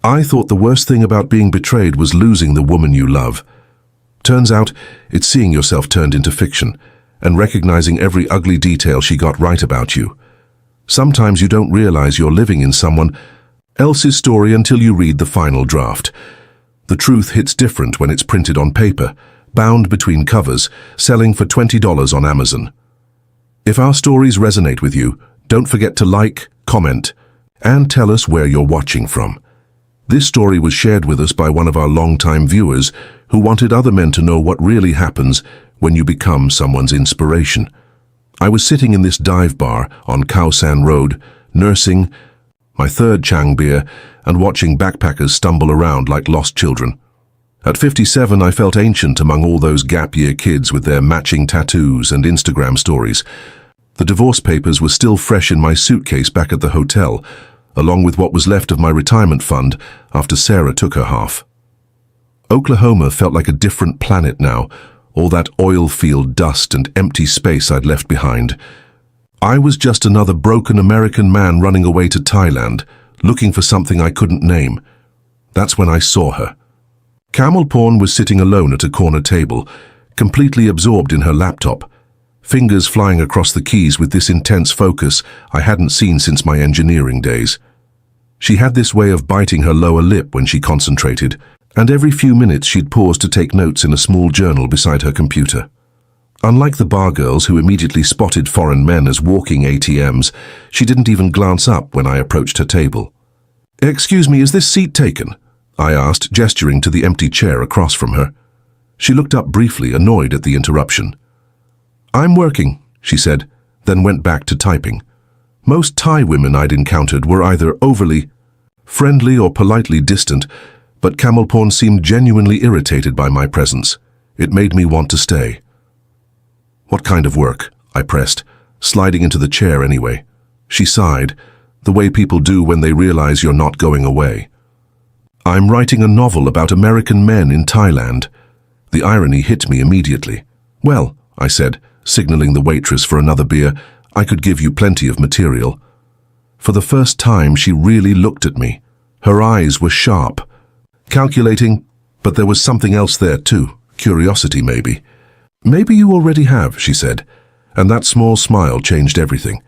I thought the worst thing about being betrayed was losing the woman you love. Turns out, it's seeing yourself turned into fiction and recognizing every ugly detail she got right about you. Sometimes you don't realize you're living in someone else's story until you read the final draft. The truth hits different when it's printed on paper, bound between covers, selling for $20 on Amazon. If our stories resonate with you, don't forget to like, comment, and tell us where you're watching from. This story was shared with us by one of our longtime viewers who wanted other men to know what really happens when you become someone's inspiration. I was sitting in this dive bar on Khao San Road, nursing my third Chang beer and watching backpackers stumble around like lost children. At 57, I felt ancient among all those gap-year kids with their matching tattoos and Instagram stories. The divorce papers were still fresh in my suitcase back at the hotel, along with what was left of my retirement fund after Sarah took her half. Oklahoma felt like a different planet now, all that oil field dust and empty space I'd left behind. I was just another broken American man running away to Thailand, looking for something I couldn't name. That's when I saw her. Camel Porn was sitting alone at a corner table, completely absorbed in her laptop, fingers flying across the keys with this intense focus I hadn't seen since my engineering days. She had this way of biting her lower lip when she concentrated, and every few minutes she'd pause to take notes in a small journal beside her computer. Unlike the bar girls who immediately spotted foreign men as walking ATMs, she didn't even glance up when I approached her table. "Excuse me, is this seat taken?" I asked, gesturing to the empty chair across from her. She looked up briefly, annoyed at the interruption. "I'm working," she said, then went back to typing. Most Thai women I'd encountered were either overly friendly or politely distant, but Camel Porn seemed genuinely irritated by my presence. It made me want to stay. "What kind of work?" I pressed, sliding into the chair anyway. She sighed, the way people do when they realize you're not going away. "I'm writing a novel about American men in Thailand." The irony hit me immediately. "Well," I said, signaling the waitress for another beer, "I could give you plenty of material." For the first time, she really looked at me. Her eyes were sharp, calculating, but there was something else there too, curiosity maybe. "Maybe you already have," she said, and that small smile changed everything.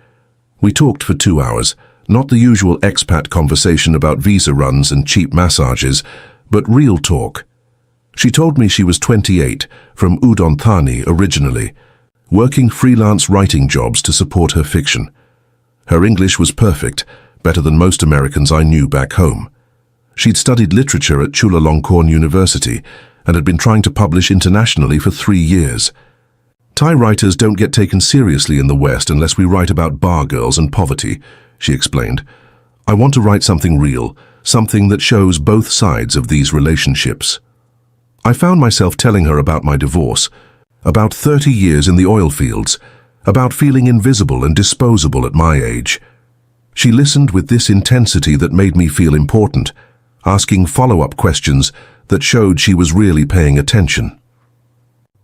We talked for 2 hours, not the usual expat conversation about visa runs and cheap massages, but real talk. She told me she was 28, from Udon Thani originally, working freelance writing jobs to support her fiction. Her English was perfect, better than most Americans I knew back home. She'd studied literature at Chulalongkorn University and had been trying to publish internationally for 3 years. "Thai writers don't get taken seriously in the West unless we write about bar girls and poverty," she explained. "I want to write something real, something that shows both sides of these relationships." I found myself telling her about my divorce, about 30 years in the oil fields, about feeling invisible and disposable at my age. She listened with this intensity that made me feel important, asking follow-up questions that showed she was really paying attention.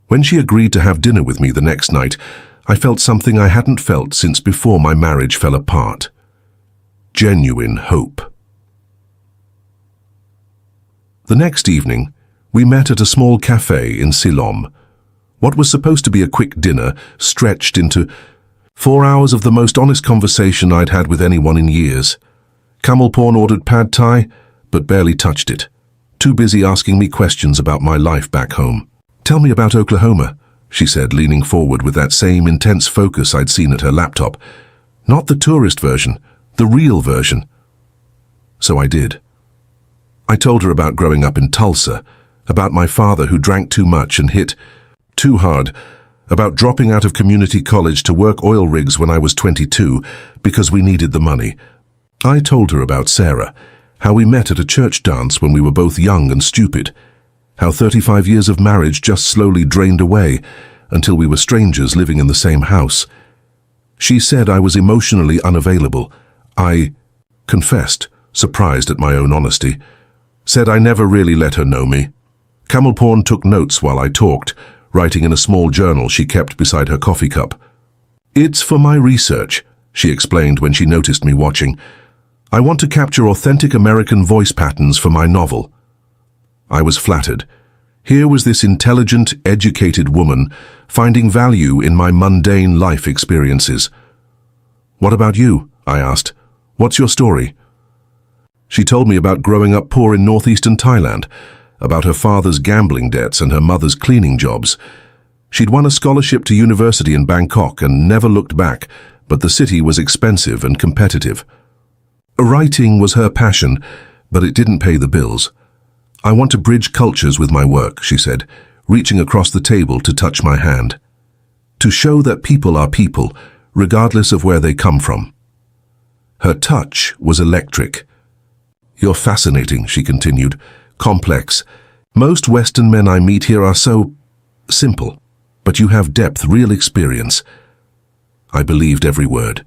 When she agreed to have dinner with me the next night, I felt something I hadn't felt since before my marriage fell apart. Genuine hope. The next evening, we met at a small cafe in Silom. What was supposed to be a quick dinner stretched into 4 hours of the most honest conversation I'd had with anyone in years. Camel Porn ordered pad thai, but barely touched it. Too busy asking me questions about my life back home. "Tell me about Oklahoma," she said, leaning forward with that same intense focus I'd seen at her laptop. "Not the tourist version, the real version." So I did. I told her about growing up in Tulsa, about my father who drank too much and hit too hard, about dropping out of community college to work oil rigs when I was 22 because we needed the money. I told her about Sarah, how we met at a church dance when we were both young and stupid, how 35 years of marriage just slowly drained away until we were strangers living in the same house. She said I was emotionally unavailable. I confessed, surprised at my own honesty, said I never really let her know me. Camel Porn took notes while I talked, writing in a small journal she kept beside her coffee cup. "It's for my research," she explained when she noticed me watching. I want to capture authentic American voice patterns for my novel. I was flattered. Here was this intelligent, educated woman finding value in my mundane life experiences. "What about you?" I asked. "What's your story?" She told me about growing up poor in northeastern Thailand, about her father's gambling debts and her mother's cleaning jobs. She'd won a scholarship to university in Bangkok and never looked back, but the city was expensive and competitive. Writing was her passion, but it didn't pay the bills. "I want to bridge cultures with my work," she said, reaching across the table to touch my hand. "To show that people are people, regardless of where they come from." Her touch was electric. "You're fascinating," she continued, "complex. Most Western men I meet here are so simple, but you have depth, real experience." I believed every word.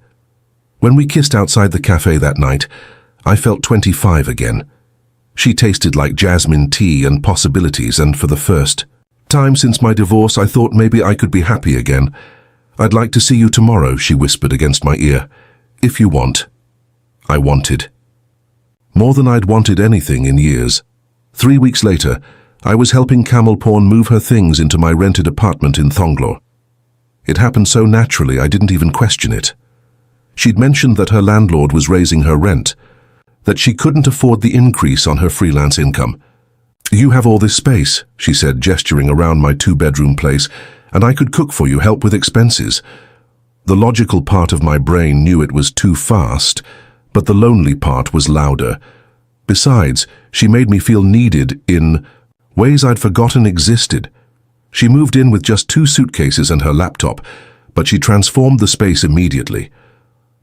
When we kissed outside the cafe that night, I felt 25 again. She tasted like jasmine tea and possibilities, and for the first time since my divorce, I thought maybe I could be happy again. "I'd like to see you tomorrow," she whispered against my ear. "If you want." I wanted. More than I'd wanted anything in years. 3 weeks later, I was helping Kamalporn move her things into my rented apartment in Thonglor. It happened so naturally I didn't even question it. She'd mentioned that her landlord was raising her rent, that she couldn't afford the increase on her freelance income. "You have all this space," she said, gesturing around my 2-bedroom place, "and I could cook for you, help with expenses." The logical part of my brain knew it was too fast, but the lonely part was louder. Besides, she made me feel needed in ways I'd forgotten existed. She moved in with just 2 suitcases and her laptop, but she transformed the space immediately.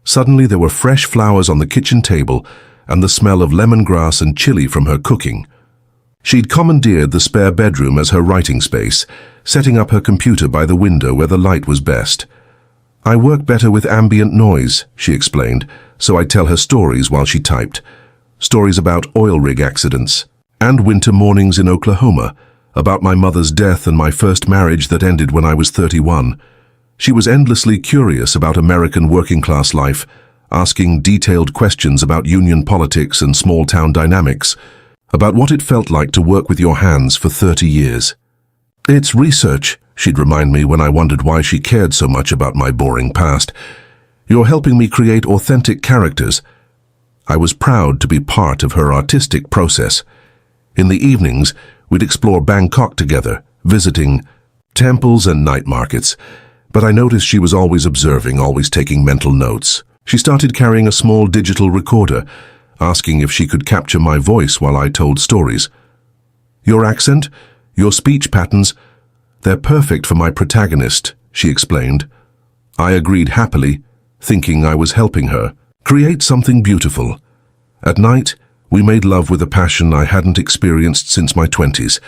Suddenly there were fresh flowers on the kitchen table and the smell of lemongrass and chili from her cooking. She'd commandeered the spare bedroom as her writing space, setting up her computer by the window where the light was best. "I work better with ambient noise," she explained, so I'd tell her stories while she typed. Stories about oil rig accidents and winter mornings in Oklahoma, about my mother's death and my first marriage that ended when I was 31. She was endlessly curious about American working-class life, asking detailed questions about union politics and small-town dynamics, about what it felt like to work with your hands for 30 years. "It's research," she'd remind me when I wondered why she cared so much about my boring past. "You're helping me create authentic characters." I was proud to be part of her artistic process. In the evenings, we'd explore Bangkok together, visiting temples and night markets. But I noticed she was always observing, always taking mental notes. She started carrying a small digital recorder, asking if she could capture my voice while I told stories. "Your accent, your speech patterns, they're perfect for my protagonist," she explained. I agreed happily, thinking I was helping her create something beautiful. At night, we made love with a passion I hadn't experienced since my 20s.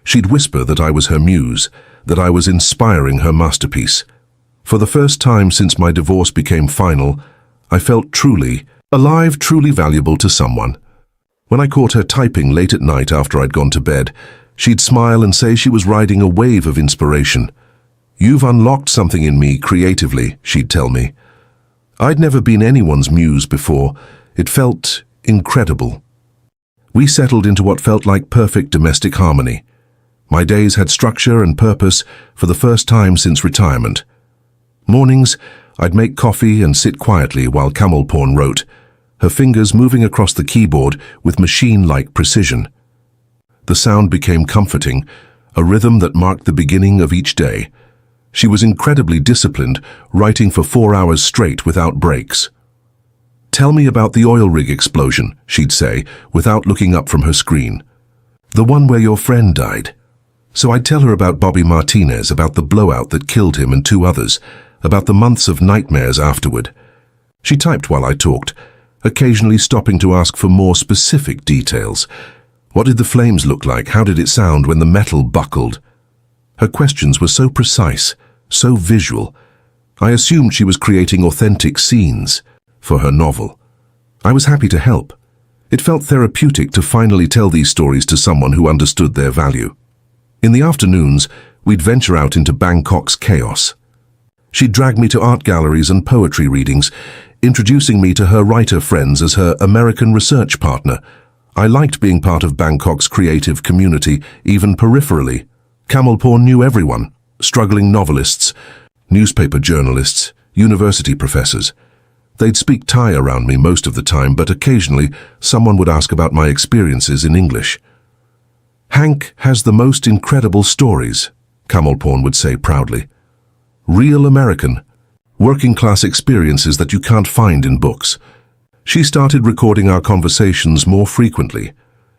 She'd whisper that I was her muse, that I was inspiring her masterpiece. For the first time since my divorce became final, I felt truly alive, truly valuable to someone. When I caught her typing late at night after I'd gone to bed, she'd smile and say she was riding a wave of inspiration. "You've unlocked something in me creatively," she'd tell me. I'd never been anyone's muse before. It felt incredible. We settled into what felt like perfect domestic harmony. My days had structure and purpose for the first time since retirement. Mornings, I'd make coffee and sit quietly while Kamalporn wrote, her fingers moving across the keyboard with machine-like precision. The sound became comforting, a rhythm that marked the beginning of each day. She was incredibly disciplined, writing for 4 hours straight without breaks. "Tell me about the oil rig explosion," she'd say, without looking up from her screen. "The one where your friend died." So I'd tell her about Bobby Martinez, about the blowout that killed him and 2 others, about the months of nightmares afterward. She typed while I talked, occasionally stopping to ask for more specific details. What did the flames look like? How did it sound when the metal buckled? Her questions were so precise, so visual. I assumed she was creating authentic scenes for her novel. I was happy to help. It felt therapeutic to finally tell these stories to someone who understood their value. In the afternoons, we'd venture out into Bangkok's chaos. She'd drag me to art galleries and poetry readings, introducing me to her writer friends as her American research partner. I liked being part of Bangkok's creative community, even peripherally. Kamalpur knew everyone, struggling novelists, newspaper journalists, university professors. They'd speak Thai around me most of the time, but occasionally someone would ask about my experiences in English. "Hank has the most incredible stories," Kamalpur would say proudly. "Real American, working-class experiences that you can't find in books." She started recording our conversations more frequently,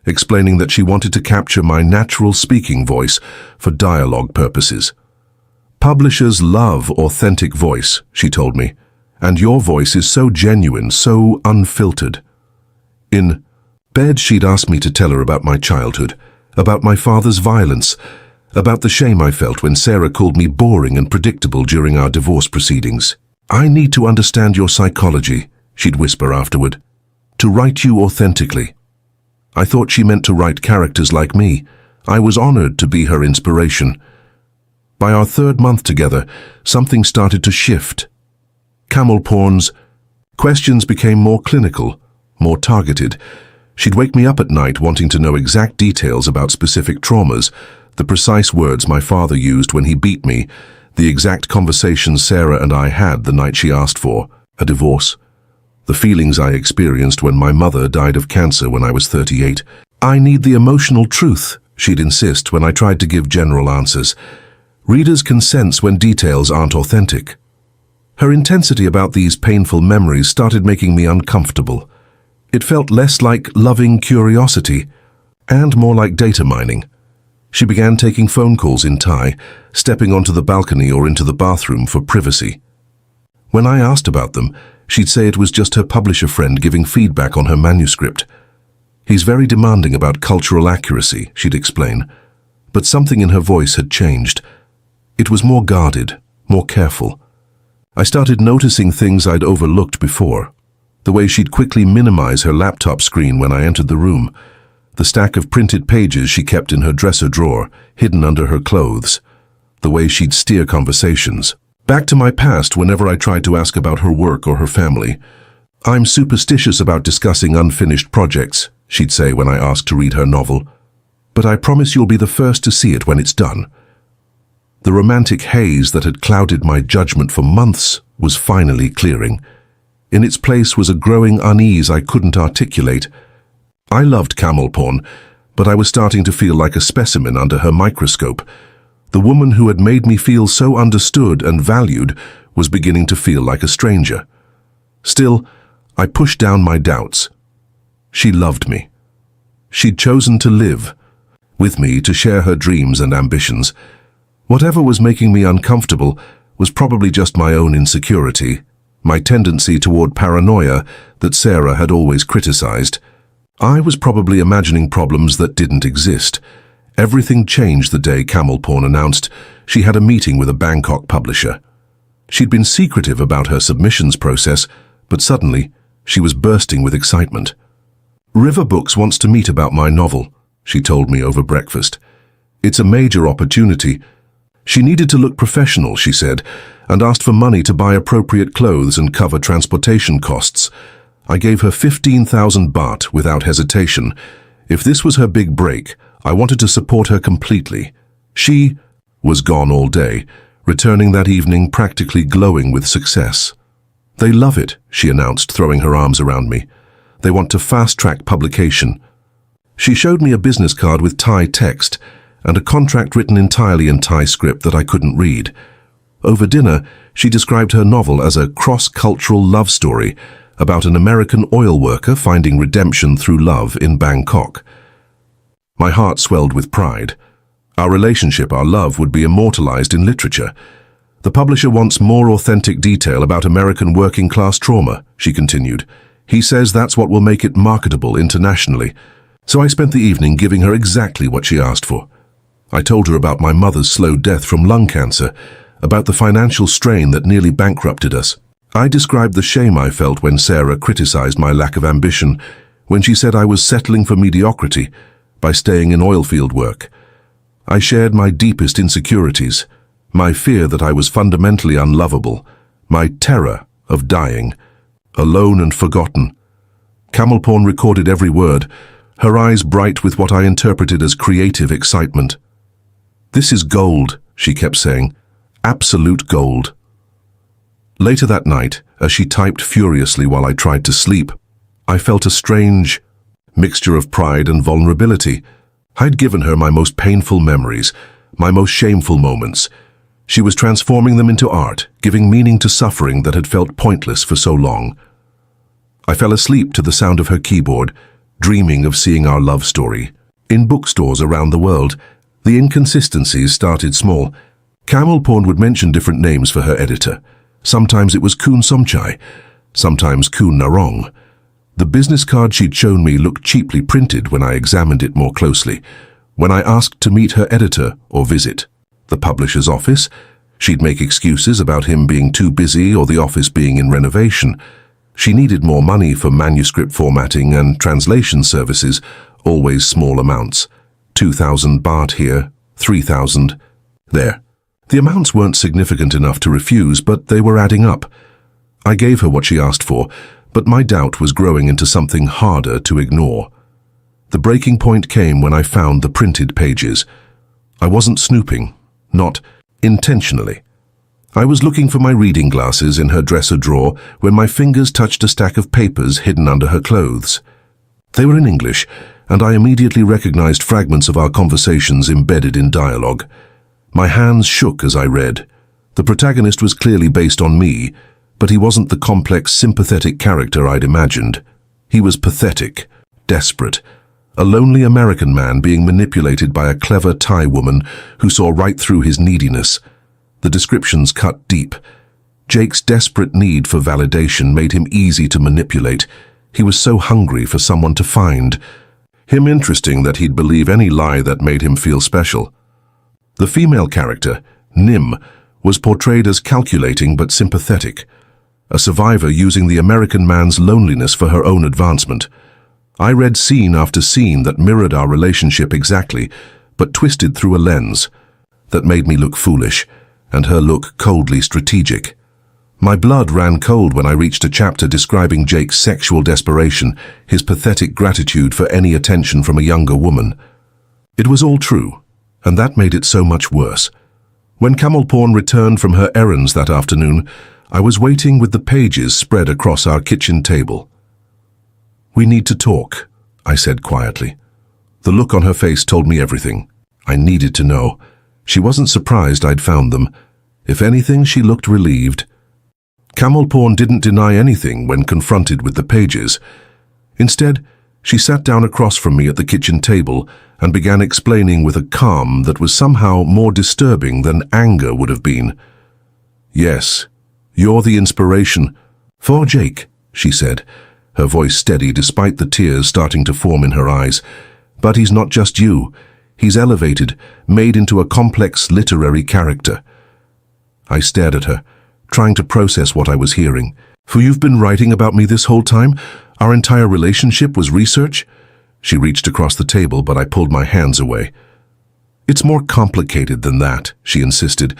explaining that she wanted to capture my natural speaking voice for dialogue purposes. "Publishers love authentic voice," she told me, "and your voice is so genuine, so unfiltered." In bed, she'd asked me to tell her about my childhood, about my father's violence, about the shame I felt when Sarah called me boring and predictable during our divorce proceedings. "I need to understand your psychology," she'd whisper afterward, "to write you authentically." I thought she meant to write characters like me. I was honored to be her inspiration. By our third month together, something started to shift. Kamalpur's questions became more clinical, more targeted. She'd wake me up at night wanting to know exact details about specific traumas, the precise words my father used when he beat me, the exact conversations Sarah and I had the night she asked for a divorce, the feelings I experienced when my mother died of cancer when I was 38. "I need the emotional truth," she'd insist when I tried to give general answers. Readers can sense when details aren't authentic. Her intensity about these painful memories started making me uncomfortable. It felt less like loving curiosity and more like data mining. She began taking phone calls in Thai, stepping onto the balcony or into the bathroom for privacy. When I asked about them, she'd say it was just her publisher friend giving feedback on her manuscript. "He's very demanding about cultural accuracy," she'd explain, but something in her voice had changed. It was more guarded, more careful. I started noticing things I'd overlooked before. The way she'd quickly minimize her laptop screen when I entered the room. The stack of printed pages she kept in her dresser drawer, hidden under her clothes. The way she'd steer conversations. Back to my past whenever I tried to ask about her work or her family. "I'm superstitious about discussing unfinished projects," she'd say when I asked to read her novel. "But I promise you'll be the first to see it when it's done." The romantic haze that had clouded my judgment for months was finally clearing. In its place was a growing unease I couldn't articulate. I loved Kamalpur, but I was starting to feel like a specimen under her microscope. The woman who had made me feel so understood and valued was beginning to feel like a stranger. Still, I pushed down my doubts. She loved me. She'd chosen to live with me, to share her dreams and ambitions. Whatever was making me uncomfortable was probably just my own insecurity, my tendency toward paranoia that Sarah had always criticized. I was probably imagining problems that didn't exist. Everything changed the day Kamalpur announced she had a meeting with a Bangkok publisher. She'd been secretive about her submissions process, but suddenly she was bursting with excitement. "River Books wants to meet about my novel," she told me over breakfast. "It's a major opportunity." She needed to look professional, she said, and asked for money to buy appropriate clothes and cover transportation costs. I gave her 15,000 baht without hesitation. If this was her big break, I wanted to support her completely. She was gone all day, returning that evening practically glowing with success. "They love it," she announced, throwing her arms around me. "They want to fast-track publication." She showed me a business card with Thai text and a contract written entirely in Thai script that I couldn't read. Over dinner, she described her novel as a cross-cultural love story about an American oil worker finding redemption through love in Bangkok. My heart swelled with pride. Our relationship, our love, would be immortalized in literature. "The publisher wants more authentic detail about American working-class trauma," she continued. "He says that's what will make it marketable internationally." So I spent the evening giving her exactly what she asked for. I told her about my mother's slow death from lung cancer, about the financial strain that nearly bankrupted us. I described the shame I felt when Sarah criticized my lack of ambition, when she said I was settling for mediocrity by staying in oilfield work. I shared my deepest insecurities, my fear that I was fundamentally unlovable, my terror of dying. alone and forgotten. Camel Porn recorded every word, her eyes bright with what I interpreted as creative excitement. "This is gold," she kept saying. "Absolute gold." Later that night, as she typed furiously while I tried to sleep, I felt a strange mixture of pride and vulnerability. I'd given her my most painful memories, my most shameful moments. She was transforming them into art, giving meaning to suffering that had felt pointless for so long. I fell asleep to the sound of her keyboard, dreaming of seeing our love story. In bookstores around the world, the inconsistencies started small. Camel Porn would mention different names for her editor. Sometimes it was Kun Somchai, sometimes Kun Narong. The business card she'd shown me looked cheaply printed when I examined it more closely. When I asked to meet her editor or visit the publisher's office, she'd make excuses about him being too busy or the office being in renovation. She needed more money for manuscript formatting and translation services, always small amounts. 2,000 baht here, 3,000 there. The amounts weren't significant enough to refuse, but they were adding up. I gave her what she asked for, but my doubt was growing into something harder to ignore. The breaking point came when I found the printed pages. I wasn't snooping, not intentionally. I was looking for my reading glasses in her dresser drawer when my fingers touched a stack of papers hidden under her clothes. They were in English, and I immediately recognized fragments of our conversations embedded in dialogue. My hands shook as I read. The protagonist was clearly based on me, but he wasn't the complex, sympathetic character I'd imagined. He was pathetic, desperate, a lonely American man being manipulated by a clever Thai woman who saw right through his neediness. The descriptions cut deep. Jake's desperate need for validation made him easy to manipulate. He was so hungry for someone to find. Him interesting that he'd believe any lie that made him feel special. The female character, Nim, was portrayed as calculating but sympathetic, a survivor using the American man's loneliness for her own advancement. I read scene after scene that mirrored our relationship exactly, but twisted through a lens that made me look foolish, and her look coldly strategic. My blood ran cold when I reached a chapter describing Jake's sexual desperation, his pathetic gratitude for any attention from a younger woman. It was all true, and that made it so much worse. When Camel Porn returned from her errands that afternoon, I was waiting with the pages spread across our kitchen table. "We need to talk," I said quietly. The look on her face told me everything. I needed to know. She wasn't surprised I'd found them. If anything, she looked relieved. Camel Porn didn't deny anything when confronted with the pages. Instead, she sat down across from me at the kitchen table and began explaining with a calm that was somehow more disturbing than anger would have been. "Yes, you're the inspiration for Jake," she said, her voice steady despite the tears starting to form in her eyes. "But he's not just you. He's elevated, made into a complex literary character." I stared at her, trying to process what I was hearing. "For you've been writing about me this whole time? Our entire relationship was research?" She reached across the table, but I pulled my hands away. "It's more complicated than that," she insisted.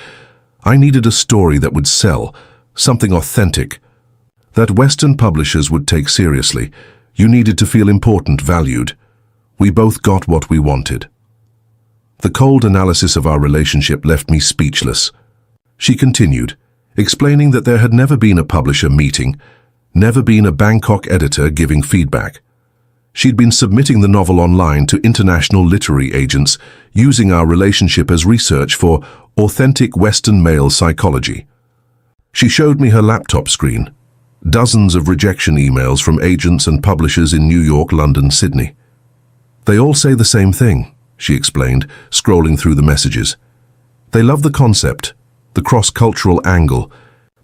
"I needed a story that would sell, something authentic, that Western publishers would take seriously. You needed to feel important, valued. We both got what we wanted." The cold analysis of our relationship left me speechless. She continued, explaining that there had never been a publisher meeting, never been a Bangkok editor giving feedback. She'd been submitting the novel online to international literary agents, using our relationship as research for authentic Western male psychology. She showed me her laptop screen, dozens of rejection emails from agents and publishers in New York, London, Sydney. "They all say the same thing," she explained, scrolling through the messages. "They love the concept, the cross-cultural angle,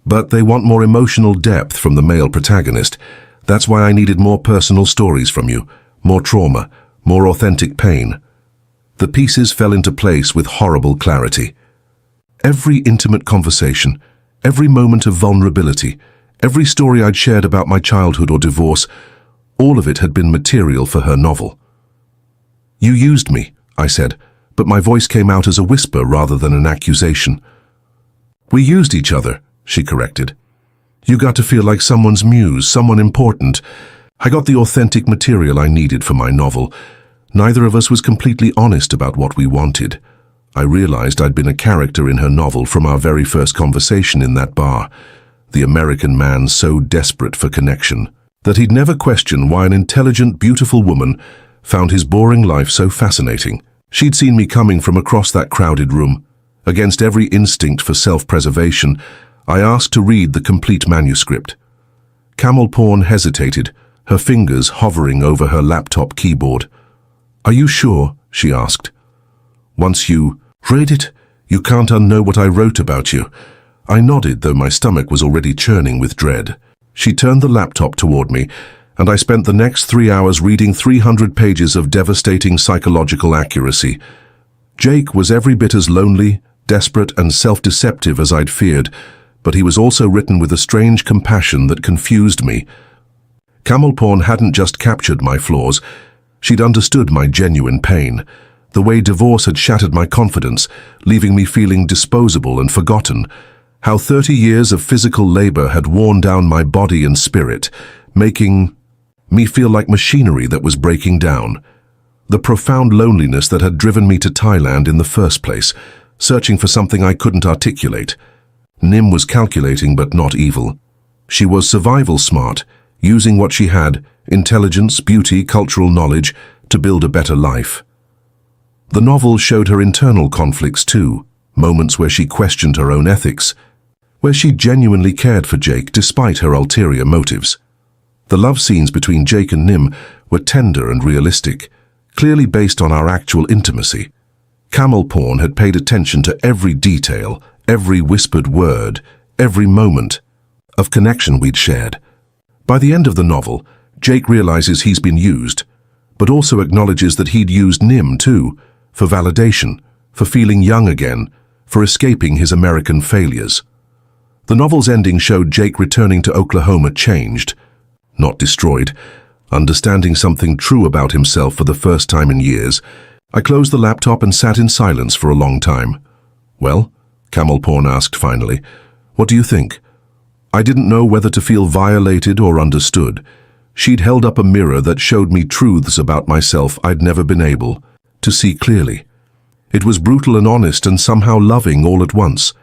but they want more emotional depth from the male protagonist. That's why I needed more personal stories from you, more trauma, more authentic pain." The pieces fell into place with horrible clarity. Every intimate conversation, every moment of vulnerability, every story I'd shared about my childhood or divorce, all of it had been material for her novel. "You used me," I said, but my voice came out as a whisper rather than an accusation. "We used each other," she corrected. You got to feel like someone's muse, someone important. I got the authentic material I needed for my novel. Neither of us was completely honest about what we wanted. I realized I'd been a character in her novel from our very first conversation in that bar. The American man so desperate for connection that he'd never question why an intelligent, beautiful woman found his boring life so fascinating. She'd seen me coming from across that crowded room. Against every instinct for self-preservation, I asked to read the complete manuscript. Camel Porn hesitated, her fingers hovering over her laptop keyboard. "Are you sure?" she asked. "Once you read it, you can't unknow what I wrote about you." I nodded, though my stomach was already churning with dread. She turned the laptop toward me, and I spent the next 3 hours reading 300 pages of devastating psychological accuracy. Jake was every bit as lonely, desperate, and self-deceptive as I'd feared, but he was also written with a strange compassion that confused me. Camel Porn hadn't just captured my flaws, she'd understood my genuine pain, the way divorce had shattered my confidence, leaving me feeling disposable and forgotten, how 30 years of physical labor had worn down my body and spirit, making me feel like machinery that was breaking down. The profound loneliness that had driven me to Thailand in the first place, searching for something I couldn't articulate. Nim was calculating but not evil. She was survival smart, using what she had, intelligence, beauty, cultural knowledge, to build a better life. The novel showed her internal conflicts too, moments where she questioned her own ethics, where she genuinely cared for Jake despite her ulterior motives. The love scenes between Jake and Nim were tender and realistic, clearly based on our actual intimacy. Camel Porn had paid attention to every detail, every whispered word, every moment of connection we'd shared. By the end of the novel, Jake realizes he's been used, but also acknowledges that he'd used Nim too, for validation, for feeling young again, for escaping his American failures. The novel's ending showed Jake returning to Oklahoma changed, not destroyed, understanding something true about himself for the first time in years. I closed the laptop and sat in silence for a long time. "Well?" Camel Porn asked finally. "What do you think?" I didn't know whether to feel violated or understood. She'd held up a mirror that showed me truths about myself I'd never been able to see clearly. It was brutal and honest and somehow loving all at once.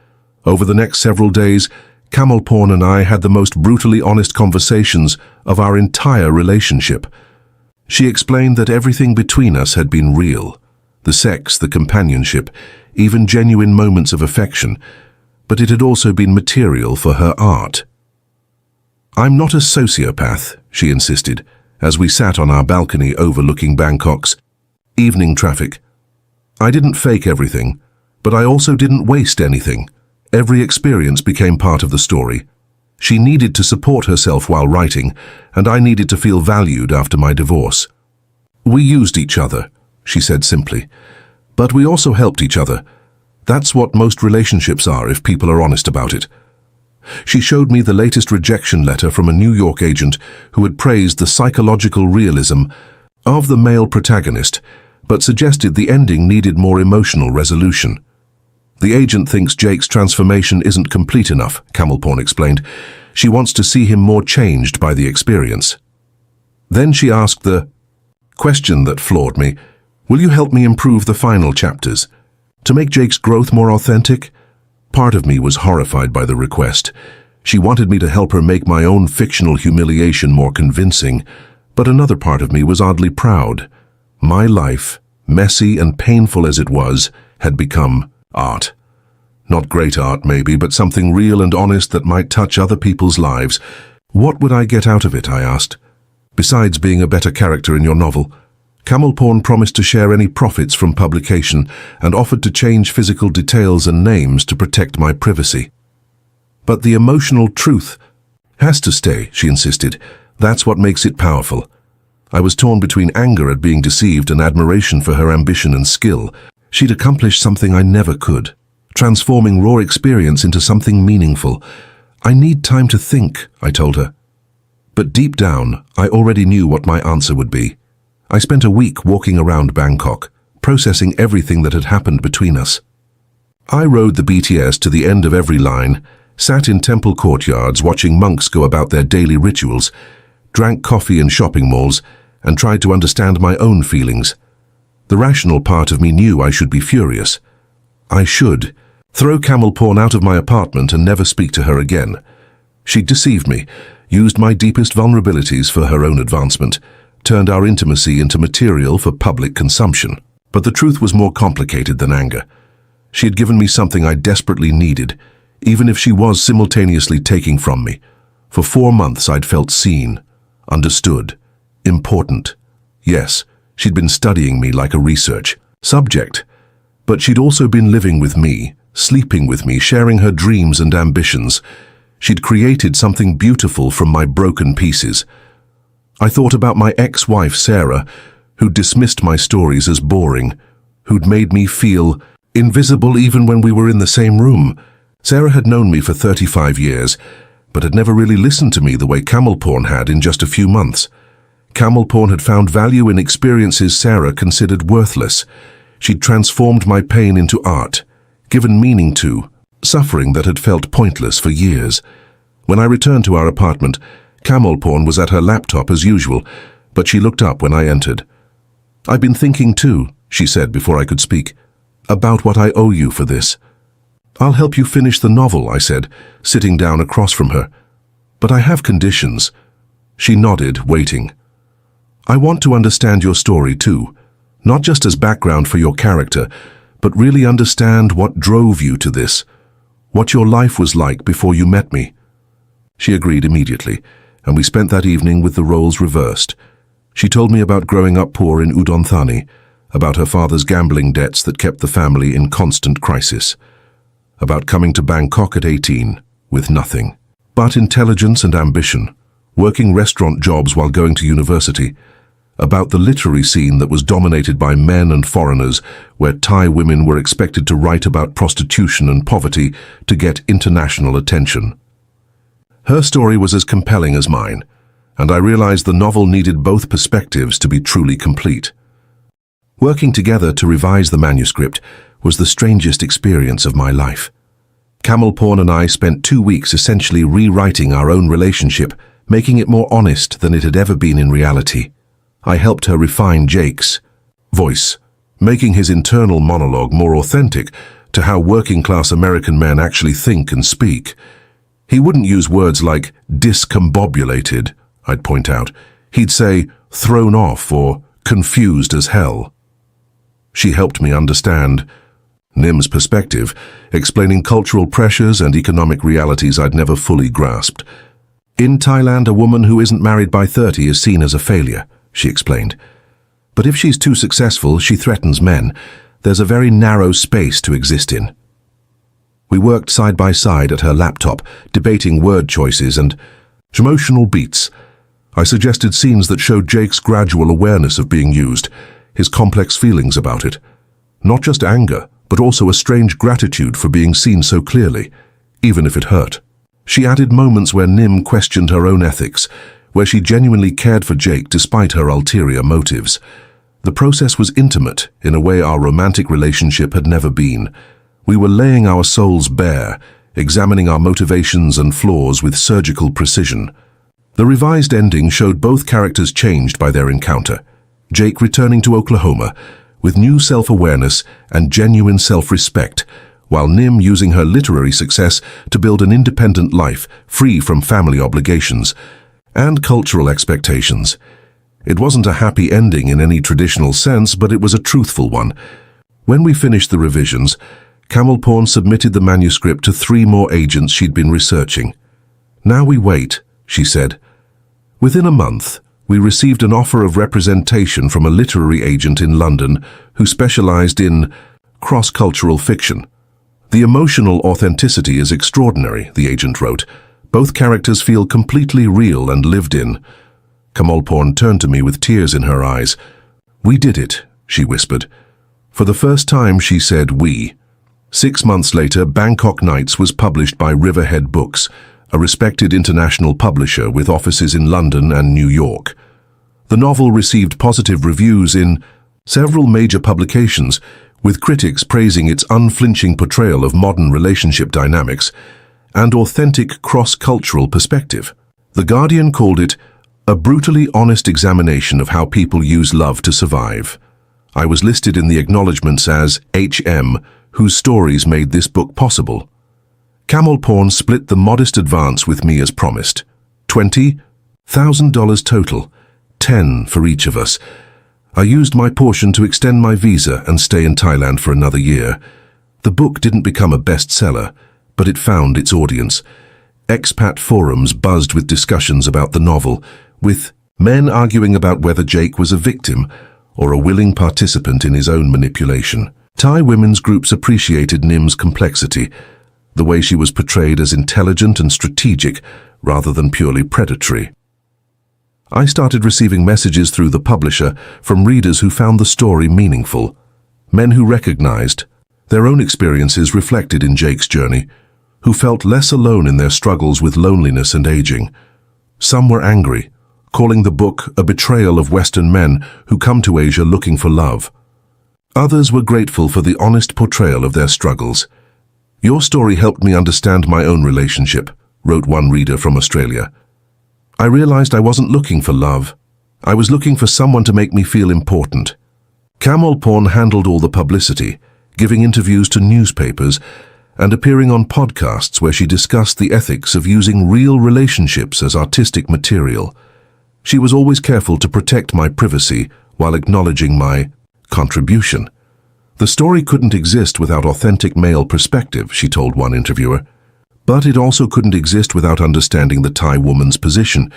Over the next several days, Camel Porn and I had the most brutally honest conversations of our entire relationship. She explained that everything between us had been real, the sex, the companionship, even genuine moments of affection, but it had also been material for her art. "I'm not a sociopath," she insisted, as we sat on our balcony overlooking Bangkok's evening traffic. "I didn't fake everything, but I also didn't waste anything. Every experience became part of the story. She needed to support herself while writing, and I needed to feel valued after my divorce. We used each other," she said simply, "but we also helped each other. That's what most relationships are if people are honest about it." She showed me the latest rejection letter from a New York agent who had praised the psychological realism of the male protagonist, but suggested the ending needed more emotional resolution. "The agent thinks Jake's transformation isn't complete enough," Camel Porn explained. "She wants to see him more changed by the experience." Then she asked the question that floored me, "Will you help me improve the final chapters, to make Jake's growth more authentic?" Part of me was horrified by the request. She wanted me to help her make my own fictional humiliation more convincing, but another part of me was oddly proud. My life, messy and painful as it was, had become art. Not great art, maybe, but something real and honest that might touch other people's lives. "What would I get out of it?" I asked. "Besides being a better character in your novel?" Camel Porn promised to share any profits from publication and offered to change physical details and names to protect my privacy. "But the emotional truth has to stay," she insisted. "That's what makes it powerful." I was torn between anger at being deceived and admiration for her ambition and skill. She'd accomplished something I never could, transforming raw experience into something meaningful. "I need time to think," I told her. But deep down, I already knew what my answer would be. I spent a week walking around Bangkok, processing everything that had happened between us. I rode the BTS to the end of every line, sat in temple courtyards watching monks go about their daily rituals, drank coffee in shopping malls, and tried to understand my own feelings. The rational part of me knew I should be furious. I should throw camel porn out of my apartment and never speak to her again. She'd deceived me, used my deepest vulnerabilities for her own advancement, turned our intimacy into material for public consumption. But the truth was more complicated than anger. She had given me something I desperately needed, even if she was simultaneously taking from me. For 4 months I'd felt seen, understood, important. Yes, she'd been studying me like a research subject, but she'd also been living with me, sleeping with me, sharing her dreams and ambitions. She'd created something beautiful from my broken pieces. I thought about my ex-wife, Sarah, who'd dismissed my stories as boring, who'd made me feel invisible even when we were in the same room. Sarah had known me for 35 years, but had never really listened to me the way camel porn had in just a few months. Camel porn had found value in experiences Sarah considered worthless. She'd transformed my pain into art, given meaning to suffering that had felt pointless for years. When I returned to our apartment, camel porn was at her laptop as usual, but she looked up when I entered. "I've been thinking too," she said before I could speak, "about what I owe you for this." "I'll help you finish the novel," I said, sitting down across from her. "But I have conditions." She nodded, waiting. "I want to understand your story too, not just as background for your character, but really understand what drove you to this, what your life was like before you met me." She agreed immediately, and we spent that evening with the roles reversed. She told me about growing up poor in Udon Thani, about her father's gambling debts that kept the family in constant crisis, about coming to Bangkok at 18 with nothing but intelligence and ambition, working restaurant jobs while going to university, about the literary scene that was dominated by men and foreigners, where Thai women were expected to write about prostitution and poverty to get international attention. Her story was as compelling as mine, and I realized the novel needed both perspectives to be truly complete. Working together to revise the manuscript was the strangest experience of my life. Camel Porn and I spent 2 weeks essentially rewriting our own relationship, making it more honest than it had ever been in reality. I helped her refine Jake's voice, making his internal monologue more authentic to how working-class American men actually think and speak. He wouldn't use words like discombobulated, I'd point out. He'd say thrown off or confused as hell. She helped me understand Nim's perspective, explaining cultural pressures and economic realities I'd never fully grasped. "In Thailand, a woman who isn't married by 30 is seen as a failure," she explained. "But if she's too successful, she threatens men. There's a very narrow space to exist in." We worked side by side at her laptop, debating word choices and emotional beats. I suggested scenes that showed Jake's gradual awareness of being used, his complex feelings about it. Not just anger, but also a strange gratitude for being seen so clearly, even if it hurt. She added moments where Nim questioned her own ethics, where she genuinely cared for Jake despite her ulterior motives. The process was intimate in a way our romantic relationship had never been. We were laying our souls bare, examining our motivations and flaws with surgical precision. The revised ending showed both characters changed by their encounter. Jake returning to Oklahoma with new self-awareness and genuine self-respect, while Nim using her literary success to build an independent life free from family obligations and cultural expectations. It wasn't a happy ending in any traditional sense, but it was a truthful one. When we finished the revisions, Camel Porn submitted the manuscript to 3 more agents she'd been researching. "Now we wait," she said. Within a month, we received an offer of representation from a literary agent in London who specialized in cross-cultural fiction. "The emotional authenticity is extraordinary," the agent wrote. "Both characters feel completely real and lived in." Camel Porn turned to me with tears in her eyes. "We did it," she whispered. For the first time, she said we. 6 months later, Bangkok Nights was published by Riverhead Books, a respected international publisher with offices in London and New York. The novel received positive reviews in several major publications, with critics praising its unflinching portrayal of modern relationship dynamics. and authentic cross-cultural perspective. The Guardian called it a brutally honest examination of how people use love to survive. I was listed in the acknowledgements as HM, whose stories made this book possible. Camel Porn split the modest advance with me as promised. $20,000 total, 10 for each of us. I used my portion to extend my visa and stay in Thailand for another year. The book didn't become a bestseller, but it found its audience. Expat forums buzzed with discussions about the novel, with men arguing about whether Jake was a victim or a willing participant in his own manipulation. Thai women's groups appreciated Nim's complexity, the way she was portrayed as intelligent and strategic rather than purely predatory. I started receiving messages through the publisher from readers who found the story meaningful, men who recognized their own experiences reflected in Jake's journey, who felt less alone in their struggles with loneliness and aging. Some were angry, calling the book a betrayal of Western men who come to Asia looking for love. Others were grateful for the honest portrayal of their struggles. "Your story helped me understand my own relationship," wrote one reader from Australia. "I realized I wasn't looking for love. I was looking for someone to make me feel important." Camel Porn handled all the publicity, giving interviews to newspapers and appearing on podcasts where she discussed the ethics of using real relationships as artistic material. She was always careful to protect my privacy while acknowledging my contribution. "The story couldn't exist without authentic male perspective," she told one interviewer. "But it also couldn't exist without understanding the Thai woman's position.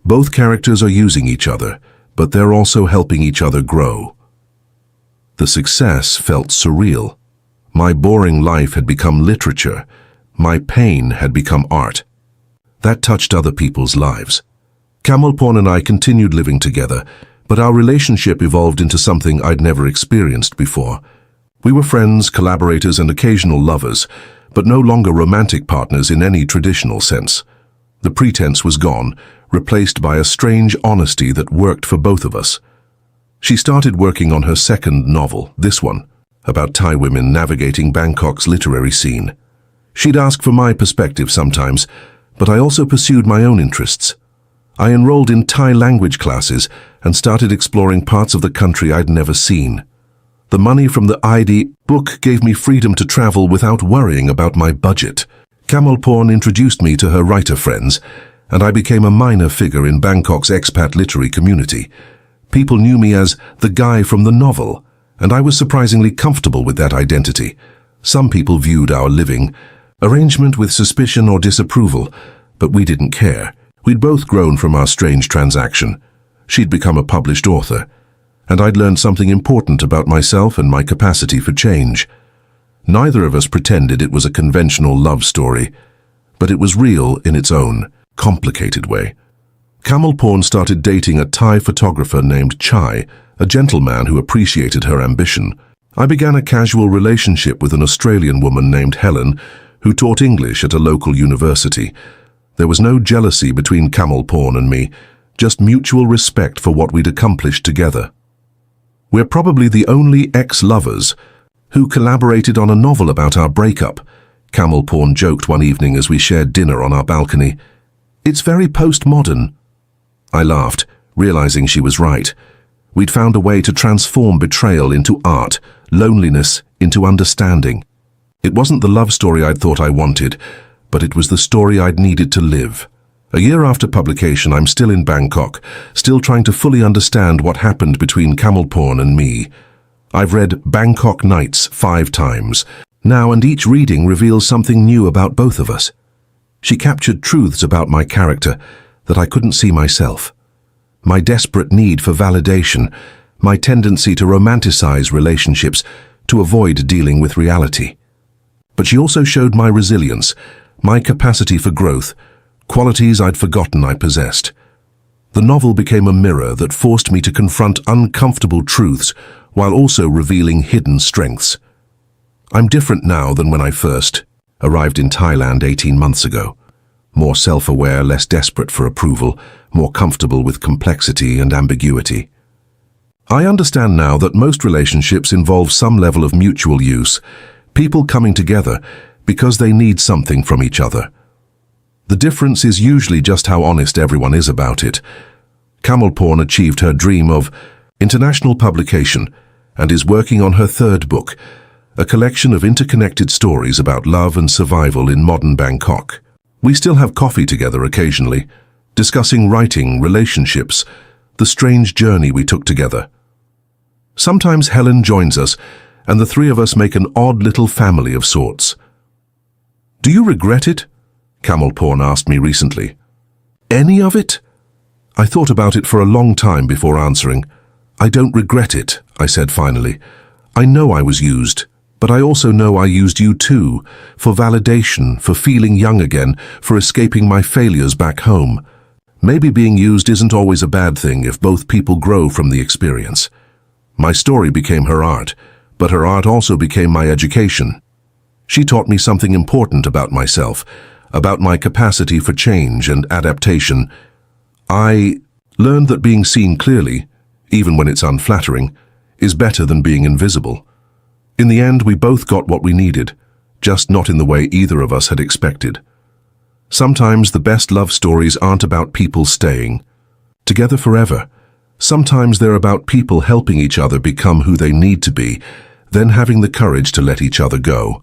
Both characters are using each other, but they're also helping each other grow." The success felt surreal. My boring life had become literature. My pain had become art. That touched other people's lives. Camel Porn and I continued living together, but our relationship evolved into something I'd never experienced before. We were friends, collaborators, and occasional lovers, but no longer romantic partners in any traditional sense. The pretense was gone, replaced by a strange honesty that worked for both of us. She started working on her second novel, this one, about Thai women navigating Bangkok's literary scene. She'd ask for my perspective sometimes, but I also pursued my own interests. I enrolled in Thai language classes and started exploring parts of the country I'd never seen. The money from the ID book gave me freedom to travel without worrying about my budget. Camel Porn introduced me to her writer friends, and I became a minor figure in Bangkok's expat literary community. People knew me as the guy from the novel, and I was surprisingly comfortable with that identity. Some people viewed our living arrangement with suspicion or disapproval, but we didn't care. We'd both grown from our strange transaction. She'd become a published author, and I'd learned something important about myself and my capacity for change. Neither of us pretended it was a conventional love story, but it was real in its own, complicated way. Camel Porn started dating a Thai photographer named Chai, a gentleman who appreciated her ambition. I began a casual relationship with an Australian woman named Helen, who taught English at a local university. There was no jealousy between Camel Porn and me, just mutual respect for what we'd accomplished together. We're probably the only ex-lovers who collaborated on a novel about our breakup, Camel Porn joked one evening as we shared dinner on our balcony. "It's very postmodern." I laughed, realizing she was right. We'd found a way to transform betrayal into art, loneliness into understanding. It wasn't the love story I'd thought I wanted, but it was the story I'd needed to live. A year after publication, I'm still in Bangkok, still trying to fully understand what happened between Camel Porn and me. I've read Bangkok Nights 5 times now, and each reading reveals something new about both of us. She captured truths about my character that I couldn't see myself. My desperate need for validation, my tendency to romanticize relationships to avoid dealing with reality. But she also showed my resilience, my capacity for growth, qualities I'd forgotten I possessed. The novel became a mirror that forced me to confront uncomfortable truths while also revealing hidden strengths. I'm different now than when I first arrived in Thailand 18 months ago. More self-aware, less desperate for approval, more comfortable with complexity and ambiguity. I understand now that most relationships involve some level of mutual use, people coming together because they need something from each other. The difference is usually just how honest everyone is about it. Camel Porn achieved her dream of international publication and is working on her third book, a collection of interconnected stories about love and survival in modern Bangkok. We still have coffee together occasionally, discussing writing, relationships, the strange journey we took together. Sometimes Helen joins us, and the three of us make an odd little family of sorts. "Do you regret it?" Camel Porn asked me recently. "Any of it?" I thought about it for a long time before answering. "I don't regret it," I said finally. "I know I was used, but I also know I used you too, for validation, for feeling young again, for escaping my failures back home. Maybe being used isn't always a bad thing if both people grow from the experience. My story became her art, but her art also became my education. She taught me something important about myself, about my capacity for change and adaptation. I learned that being seen clearly, even when it's unflattering, is better than being invisible. In the end, we both got what we needed, just not in the way either of us had expected. Sometimes the best love stories aren't about people staying together forever. Sometimes they're about people helping each other become who they need to be, then having the courage to let each other go.